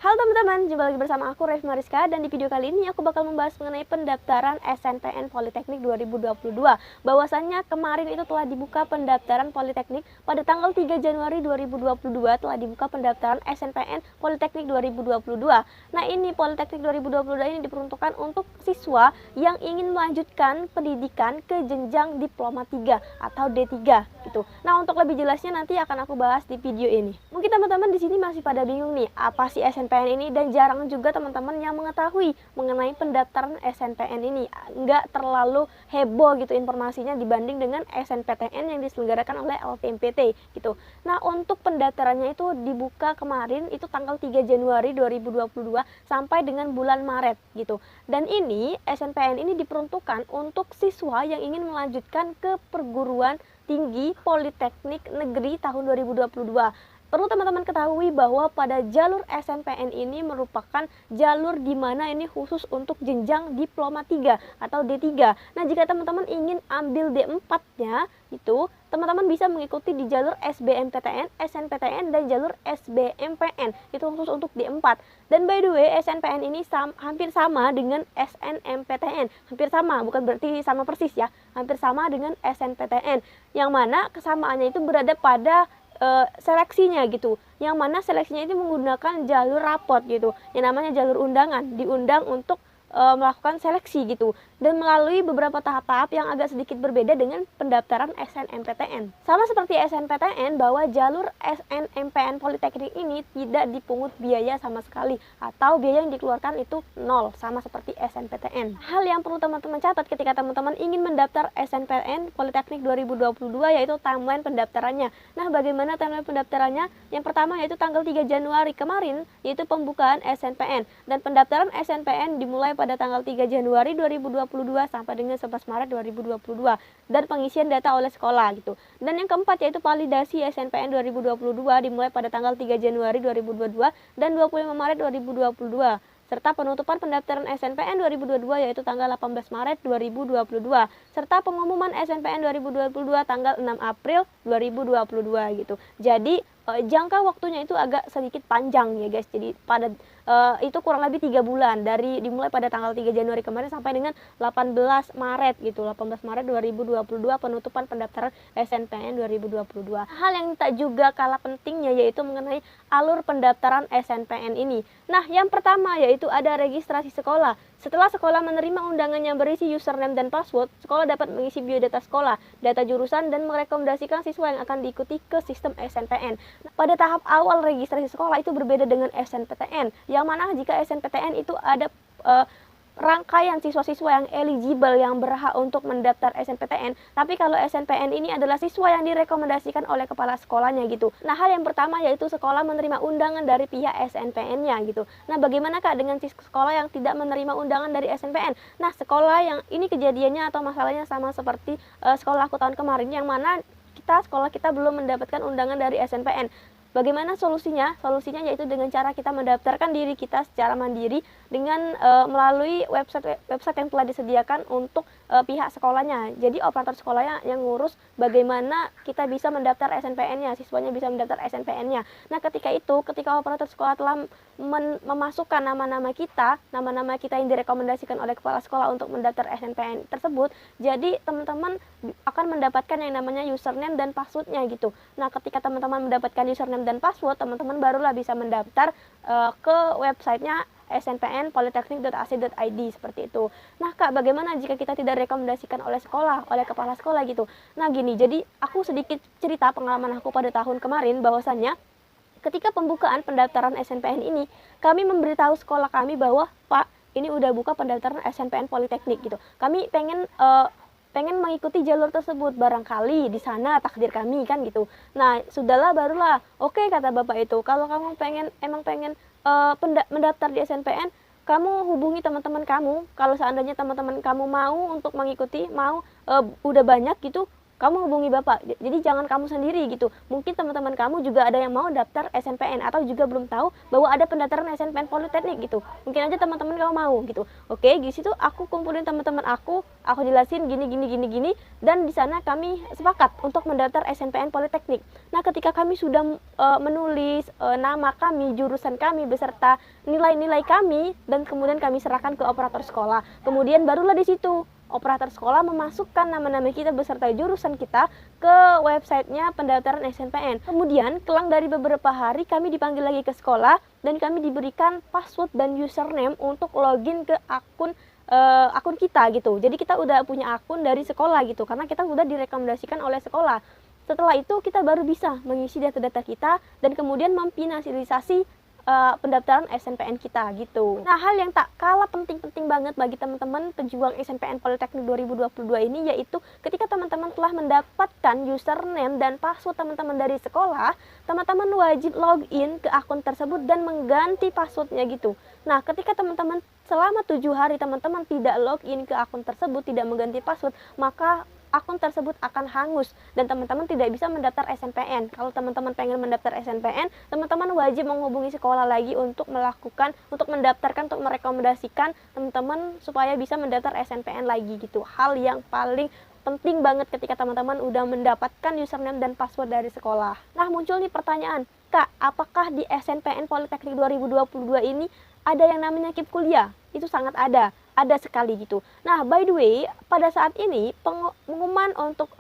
Halo teman-teman, jumpa lagi bersama aku Rev Mariska, dan di video kali ini aku bakal membahas mengenai pendaftaran SNPN Politeknik 2022. Bahwasannya kemarin itu telah dibuka pendaftaran Politeknik pada tanggal 3 Januari 2022 telah dibuka pendaftaran SNPN Politeknik 2022. Nah, ini Politeknik 2022 ini diperuntukkan untuk siswa yang ingin melanjutkan pendidikan ke jenjang diploma 3 atau D3 gitu. Nah, untuk lebih jelasnya nanti akan aku bahas di video ini. Mungkin teman-teman di sini masih pada bingung nih, apa sih SNPN ini, dan jarang juga teman-teman yang mengetahui mengenai pendaftaran SNPN ini. Nggak terlalu heboh gitu informasinya dibanding dengan SNPTN yang diselenggarakan oleh LTMPT gitu. Nah, untuk pendaftarannya itu dibuka kemarin itu tanggal 3 Januari 2022 sampai dengan bulan Maret gitu. Dan ini SNPN ini diperuntukkan untuk siswa yang ingin melanjutkan ke perguruan tinggi Politeknik Negeri tahun 2022. Perlu teman-teman ketahui bahwa pada jalur SNPN ini merupakan jalur di mana ini khusus untuk jenjang diploma 3 atau D3. Nah, jika teman-teman ingin ambil D4-nya, itu teman-teman bisa mengikuti di jalur SBMPTN, SNPTN, dan jalur SBMPN. Itu khusus untuk D4. Dan by the way, SNPN ini hampir sama dengan SNMPTN. Hampir sama, bukan berarti sama persis ya. Hampir sama dengan SNPTN. Yang mana kesamaannya itu berada pada seleksinya gitu, yang mana seleksinya itu menggunakan jalur rapot gitu, yang namanya jalur undangan, diundang untuk melakukan seleksi gitu, dan melalui beberapa tahap-tahap yang agak sedikit berbeda dengan pendaftaran SNMPTN. Sama seperti SNPTN, bahwa jalur SNMPN Politeknik ini tidak dipungut biaya sama sekali, atau biaya yang dikeluarkan itu nol, sama seperti SNPTN. Hal yang perlu teman-teman catat ketika teman-teman ingin mendaftar SNPTN Politeknik 2022 yaitu timeline pendaftarannya. Nah, bagaimana timeline pendaftarannya? Yang pertama yaitu tanggal 3 Januari kemarin, yaitu pembukaan SNPN, dan pendaftaran SNPN dimulai pada tanggal 3 Januari 2022 sampai dengan 11 Maret 2022, dan pengisian data oleh sekolah gitu. Dan yang keempat yaitu validasi SNPN 2022 dimulai pada tanggal 3 Januari 2022 dan 25 Maret 2022. Serta penutupan pendaftaran SNPN 2022 yaitu tanggal 18 Maret 2022, serta pengumuman SNPN 2022 tanggal 6 April 2022 gitu. Jadi jangka waktunya itu agak sedikit panjang ya guys. Jadi pada itu kurang lebih 3 bulan, dari dimulai pada tanggal 3 Januari kemarin sampai dengan 18 Maret gitu. 18 Maret 2022 penutupan pendaftaran SNPN 2022. Hal yang tak juga kalah pentingnya yaitu mengenai alur pendaftaran SNPN ini. Nah, yang pertama yaitu ada registrasi sekolah. Setelah sekolah menerima undangan yang berisi username dan password, sekolah dapat mengisi biodata sekolah, data jurusan, dan merekomendasikan siswa yang akan diikuti ke sistem SNPN. Pada tahap awal registrasi sekolah itu berbeda dengan SNPTN, yang mana jika SNPTN itu ada rangkaian siswa-siswa yang eligible yang berhak untuk mendaftar SNPTN. Tapi kalau SNPN ini adalah siswa yang direkomendasikan oleh kepala sekolahnya gitu. Nah, hal yang pertama yaitu sekolah menerima undangan dari pihak SNPN-nya gitu. Nah, bagaimana Kak dengan sekolah yang tidak menerima undangan dari SNPN? Nah, sekolah yang ini kejadiannya atau masalahnya sama seperti sekolah aku tahun kemarin, yang mana sekolah kita belum mendapatkan undangan dari SNPN. Bagaimana solusinya? Solusinya yaitu dengan cara kita mendaftarkan diri kita secara mandiri dengan melalui website yang telah disediakan untuk pihak sekolahnya. Jadi operator sekolahnya yang ngurus bagaimana kita bisa mendaftar SNPN-nya, siswanya bisa mendaftar SNPN-nya. Nah, ketika operator sekolah telah memasukkan nama-nama kita yang direkomendasikan oleh kepala sekolah untuk mendaftar SNPN tersebut, jadi teman-teman akan mendapatkan yang namanya username dan passwordnya gitu. Nah, ketika teman-teman mendapatkan username dan password, teman-teman barulah bisa mendaftar ke websitenya snpnpoliteknik.ac.id seperti itu. Nah Kak, bagaimana jika kita tidak direkomendasikan oleh kepala sekolah gitu? Nah gini, jadi aku sedikit cerita pengalaman aku pada tahun kemarin, bahwasannya ketika pembukaan pendaftaran SNPN ini, kami memberitahu sekolah kami bahwa Pak, ini udah buka pendaftaran SNPN Politeknik gitu. Kami pengen mengikuti jalur tersebut, barangkali di sana takdir kami kan gitu. Nah, sudahlah, barulah oke, kata bapak itu, kalau kamu pengen mendaftar di SNPN, kamu hubungi teman-teman kamu. Kalau seandainya teman-teman kamu mau untuk mengikuti, udah banyak gitu, kamu hubungi Bapak. Jadi jangan kamu sendiri gitu. Mungkin teman-teman kamu juga ada yang mau daftar SNPN atau juga belum tahu bahwa ada pendaftaran SNPN Politeknik gitu. Mungkin aja teman-teman kamu mau gitu. Oke, di situ aku kumpulin teman-teman aku jelasin gini dan di sana kami sepakat untuk mendaftar SNPN Politeknik. Nah, ketika kami sudah menulis nama kami, jurusan kami beserta nilai-nilai kami dan kemudian kami serahkan ke operator sekolah. Kemudian barulah di situ operator sekolah memasukkan nama-nama kita beserta jurusan kita ke websitenya pendaftaran SNPN. Kemudian, kelang dari beberapa hari kami dipanggil lagi ke sekolah dan kami diberikan password dan username untuk login ke akun kita gitu. Jadi kita udah punya akun dari sekolah gitu, karena kita udah direkomendasikan oleh sekolah. Setelah itu kita baru bisa mengisi data-data kita dan kemudian memfinalisasi pendaftaran SNPN kita gitu. Nah, hal yang tak kalah penting banget bagi teman-teman pejuang SNPN Politeknik 2022 ini yaitu ketika teman-teman telah mendapatkan username dan password teman-teman dari sekolah, teman-teman wajib login ke akun tersebut dan mengganti passwordnya gitu. Nah, ketika teman-teman selama 7 hari teman-teman tidak login ke akun tersebut, tidak mengganti password, maka akun tersebut akan hangus dan teman-teman tidak bisa mendaftar SNPN. Kalau teman-teman pengen mendaftar SNPN, teman-teman wajib menghubungi sekolah lagi untuk mendaftarkan, untuk merekomendasikan teman-teman supaya bisa mendaftar SNPN lagi gitu. Hal yang paling penting banget ketika teman-teman udah mendapatkan username dan password dari sekolah. Nah, muncul nih pertanyaan, Kak, apakah di SNPN Politeknik 2022 ini ada yang namanya KIP kuliah? Itu sangat ada sekali gitu. Nah, by the way, pada saat ini pengumuman untuk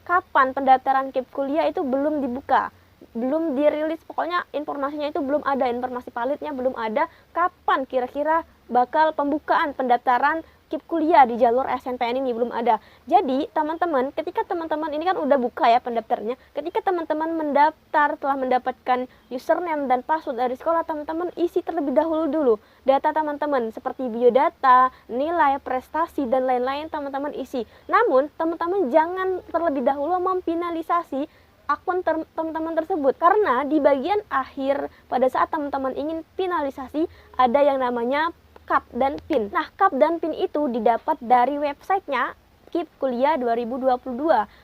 kapan pendaftaran KIP kuliah itu belum dibuka, belum dirilis, pokoknya informasinya itu belum ada, informasi validnya belum ada kapan kira-kira bakal pembukaan pendaftaran KIP kuliah di jalur SNPN ini, belum ada. Jadi teman-teman, ketika teman-teman ini kan udah buka ya pendaftarnya, ketika teman-teman mendaftar telah mendapatkan username dan password dari sekolah, teman-teman isi terlebih dahulu dulu data teman-teman seperti biodata, nilai, prestasi dan lain-lain, teman-teman isi. Namun teman-teman jangan terlebih dahulu memfinalisasi akun teman-teman tersebut, karena di bagian akhir pada saat teman-teman ingin finalisasi ada yang namanya KAP dan PIN. Nah, KAP dan PIN itu didapat dari websitenya KIP Kuliah 2022.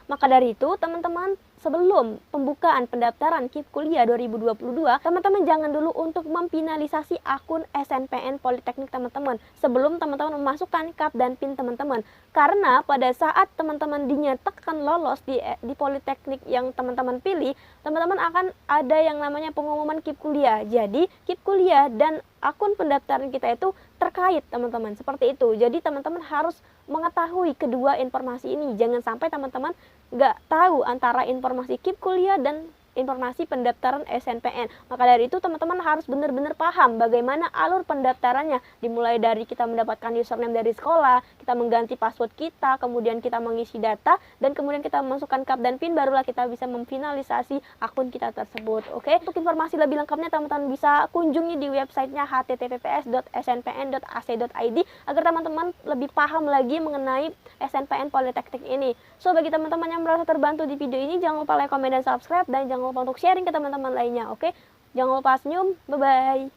Maka dari itu, teman-teman sebelum pembukaan pendaftaran KIP Kuliah 2022, teman-teman jangan dulu untuk memfinalisasi akun SNPN Politeknik teman-teman sebelum teman-teman memasukkan KAP dan PIN teman-teman. Karena pada saat teman-teman dinyatakan lolos di Politeknik yang teman-teman pilih, teman-teman akan ada yang namanya pengumuman KIP Kuliah. Jadi, KIP Kuliah dan akun pendaftaran kita itu terkait, teman-teman, seperti itu. Jadi teman-teman harus mengetahui kedua informasi ini. Jangan sampai teman-teman nggak tahu antara informasi KIP kuliah dan informasi pendaftaran SNPN. Maka dari itu teman-teman harus benar-benar paham bagaimana alur pendaftarannya, dimulai dari kita mendapatkan username dari sekolah, kita mengganti password kita, kemudian kita mengisi data, dan kemudian kita memasukkan KAP dan PIN, barulah kita bisa memfinalisasi akun kita tersebut. Oke, untuk informasi lebih lengkapnya teman-teman bisa kunjungi di websitenya https://snpn.ac.id agar teman-teman lebih paham lagi mengenai SNPN Politeknik ini. So, bagi teman-teman yang merasa terbantu di video ini, jangan lupa like, komen, dan subscribe, dan jangan lupa untuk sharing ke teman-teman lainnya, oke? Jangan lupa senyum, bye-bye!